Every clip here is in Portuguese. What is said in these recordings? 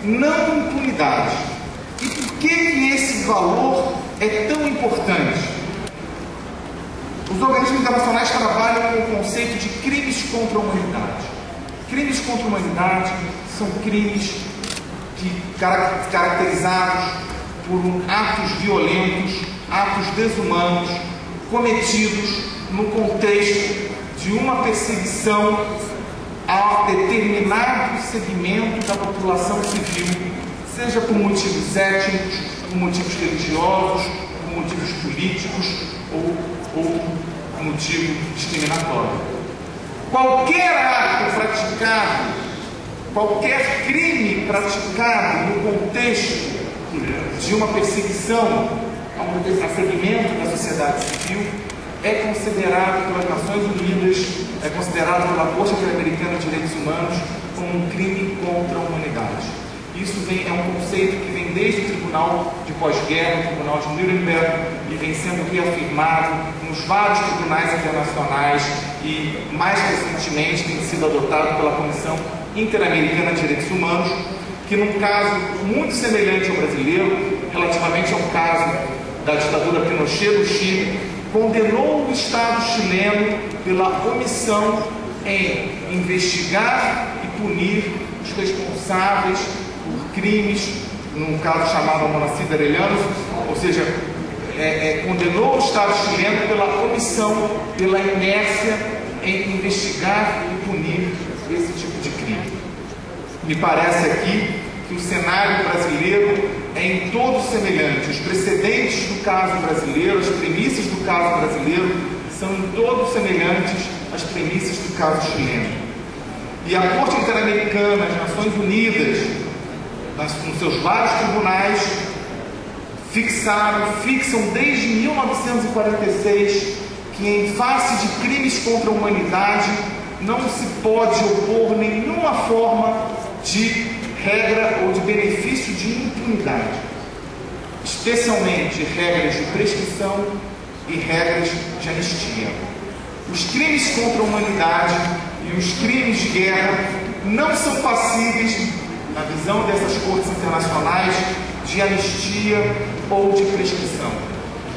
não impunidade. E por que esse valor é tão importante? Os organismos internacionais trabalham com o conceito de crimes contra a humanidade. Crimes contra a humanidade são crimes caracterizados por atos violentos, atos desumanos, cometidos no contexto de uma perseguição a determinado segmento da população civil, seja por motivos étnicos, por motivos religiosos, por motivos políticos ou motivo discriminatório. Qualquer ato praticado, qualquer crime praticado no contexto de uma perseguição a um segmento da sociedade civil é considerado pelas Nações Unidas, é considerado pela Corte Interamericana de Direitos Humanos como um crime contra a humanidade. Isso é um conceito que vem desde o Tribunal de Pós-Guerra, o Tribunal de Nuremberg, e vem sendo reafirmado nos vários tribunais internacionais e, mais recentemente, tem sido adotado pela Comissão Interamericana de Direitos Humanos, que num caso muito semelhante ao brasileiro, relativamente ao caso da ditadura Pinochet do Chile, condenou o Estado chileno pela omissão em investigar e punir os responsáveis por crimes, num caso chamado Monacida Arellano, ou seja, condenou o Estado chileno pela omissão, pela inércia em investigar e punir esse tipo de crime. Me parece aqui que o cenário brasileiro é em todo semelhante. Os precedentes do caso brasileiro, as premissas do caso brasileiro, são em todo semelhantes às premissas do caso chileno. E a Corte Interamericana, as Nações Unidas, nos seus vários tribunais, fixam desde 1946 que, em face de crimes contra a humanidade, não se pode opor nenhuma forma de regra ou de benefício de impunidade, especialmente regras de prescrição e regras de anistia. Os crimes contra a humanidade e os crimes de guerra não são passíveis, na visão dessas cortes internacionais, de anistia ou de prescrição.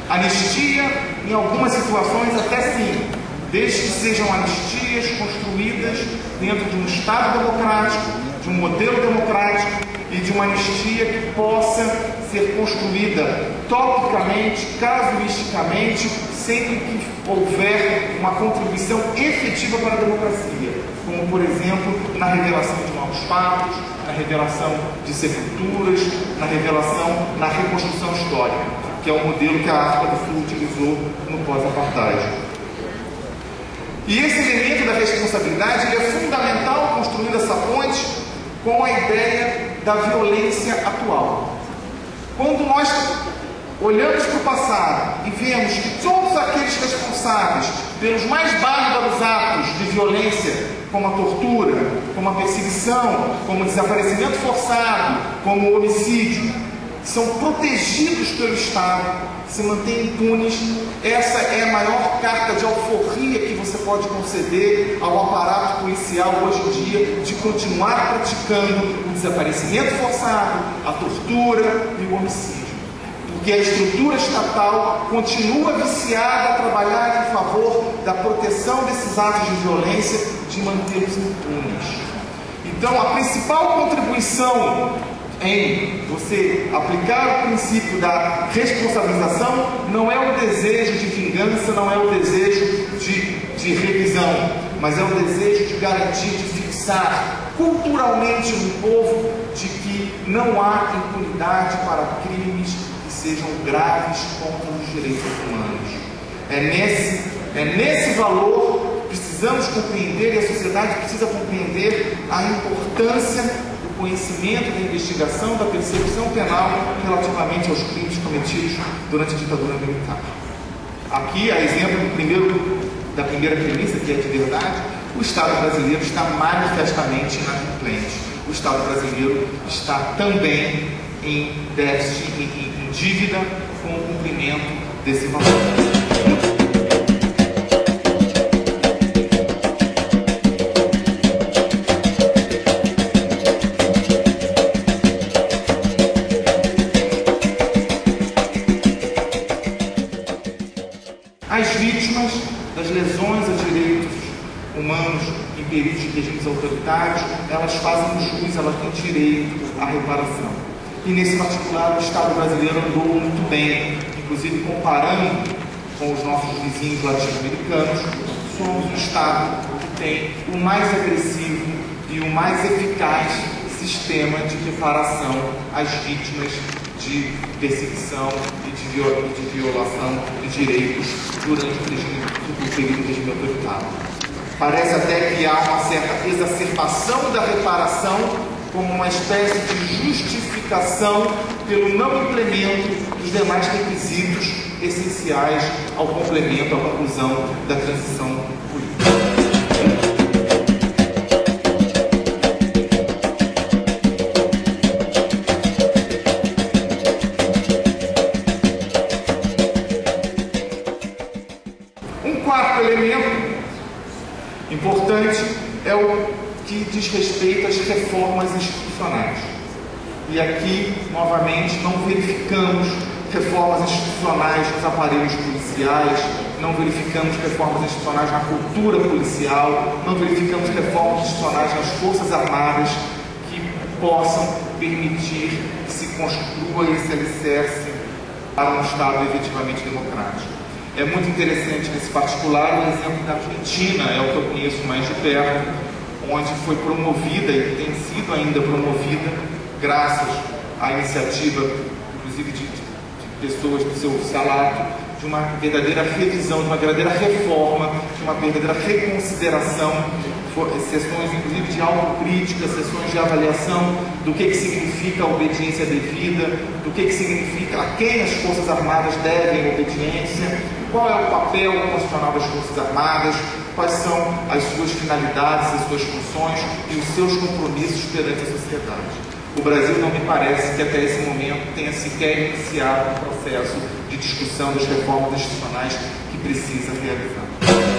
Anistia, em algumas situações, até sim, desde que sejam anistias construídas dentro de um Estado democrático, de um modelo democrático e de uma anistia que possa ser construída topicamente, casuisticamente, sempre que houver uma contribuição efetiva para a democracia, como, por exemplo, na revelação de maus fatos, na revelação de sepulturas, na reconstrução histórica, que é o modelo que a África do Sul utilizou no pós-apartheid. E esse elemento da responsabilidade ele é fundamental construir essa ponte com a ideia da violência atual. Quando nós olhamos para o passado e vemos que todos aqueles responsáveis pelos mais bárbaros atos de violência, como a tortura, como a perseguição, como o desaparecimento forçado, como o homicídio, são protegidos pelo Estado, se mantêm impunes, essa é a maior carta de alforria que você pode conceder ao aparato policial hoje em dia, de continuar praticando o desaparecimento forçado, a tortura e o homicídio. Porque a estrutura estatal continua viciada a trabalhar em favor da proteção desses atos de violência, de mantê-los impunes. Então, a principal contribuição em você aplicar o princípio da responsabilização não é o desejo de vingança, não é o desejo de revisão, mas é o desejo de garantir, de fixar culturalmente no povo de que não há impunidade para crimes que sejam graves contra os direitos humanos. É nesse valor que precisamos compreender, e a sociedade precisa compreender a importância conhecimento da investigação, da persecução penal relativamente aos crimes cometidos durante a ditadura militar. Aqui, a exemplo da primeira premissa, que é de verdade, o Estado brasileiro está manifestamente inadimplente. O Estado brasileiro está também em déficit, em dívida com o cumprimento desse valor. As vítimas das lesões a direitos humanos em períodos de regimes autoritários, elas fazem jus, elas têm direito à reparação. E nesse particular, o Estado brasileiro andou muito bem, inclusive comparando com os nossos vizinhos latino-americanos, somos um Estado que tem o mais agressivo e o mais eficaz sistema de reparação às vítimas de perseguição e de violação de direitos durante o período do regime autoritário. Parece até que há uma certa exacerbação da reparação como uma espécie de justificação pelo não implemento dos demais requisitos essenciais ao complemento, à conclusão da transição política. Um quarto elemento importante é o que diz respeito às reformas institucionais. E aqui, novamente, não verificamos reformas institucionais nos aparelhos policiais, não verificamos reformas institucionais na cultura policial, não verificamos reformas institucionais nas Forças Armadas que possam permitir que se construa esse alicerce para um Estado efetivamente democrático. É muito interessante nesse particular o exemplo da Argentina, é o que eu conheço mais de perto, onde foi promovida e tem sido ainda promovida, graças à iniciativa, inclusive de pessoas do seu salato, de uma verdadeira revisão, de uma verdadeira reforma, de uma verdadeira reconsideração, sessões inclusive de autocrítica, sessões de avaliação do que significa a obediência devida, do que significa a quem as Forças Armadas devem obediência, qual é o papel constitucional das Forças Armadas, quais são as suas finalidades, as suas funções e os seus compromissos perante a sociedade. O Brasil não me parece que até esse momento tenha sequer iniciado um processo de discussão das reformas institucionais que precisa realizar.